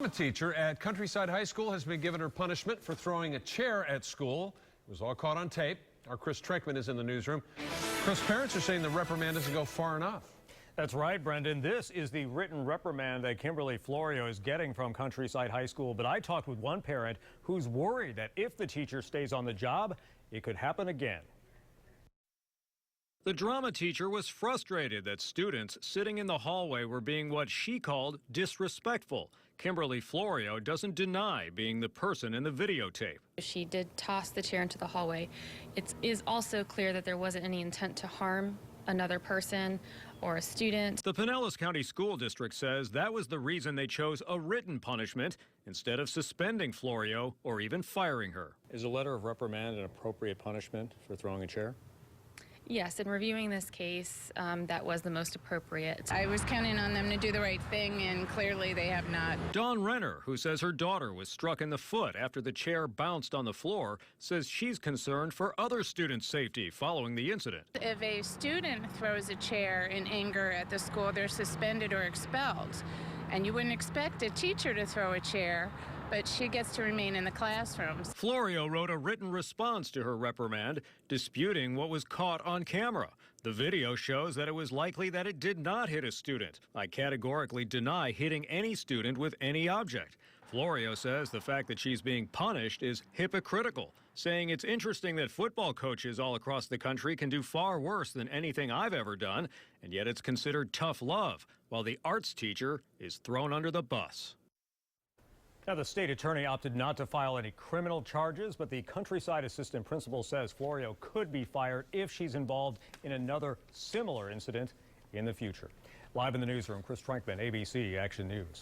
A teacher at Countryside High School has been given her punishment for throwing a chair at school. It was all caught on tape. Our Chris Trenkman is in the newsroom. Chris, parents are saying the reprimand doesn't go far enough. That's right, Brendan. This is the written reprimand that Kimberly Florio is getting from Countryside High School. But I talked with one parent who's worried that if the teacher stays on the job, it could happen again. The drama teacher was frustrated that students sitting in the hallway were being what she called disrespectful. Kimberly Florio doesn't deny being the person in the videotape. She did toss the chair into the hallway. It is also clear that there wasn't any intent to harm another person or a student. The Pinellas County School District says that was the reason they chose a written punishment instead of suspending Florio or even firing her. Is a letter of reprimand an appropriate punishment for throwing a chair? Yes, in reviewing this case, that was the most appropriate. I was counting on them to do the right thing, and clearly they have not. Dawn Renner, who says her daughter was struck in the foot after the chair bounced on the floor, says she's concerned for other students' safety following the incident. If a student throws a chair in anger at the school, they're suspended or expelled. And you wouldn't expect a teacher to throw a chair, but she gets to remain in the classrooms. Florio wrote a written response to her reprimand, disputing what was caught on camera. The video shows that it was likely that it did not hit a student. I categorically deny hitting any student with any object. Florio says the fact that she's being punished is hypocritical, saying it's interesting that football coaches all across the country can do far worse than anything I've ever done, and yet it's considered tough love, while the arts teacher is thrown under the bus. Now, the state attorney opted not to file any criminal charges, but the Countryside assistant principal says Florio could be fired if she's involved in another similar incident in the future. Live in the newsroom, Chris Trenkman, ABC Action News.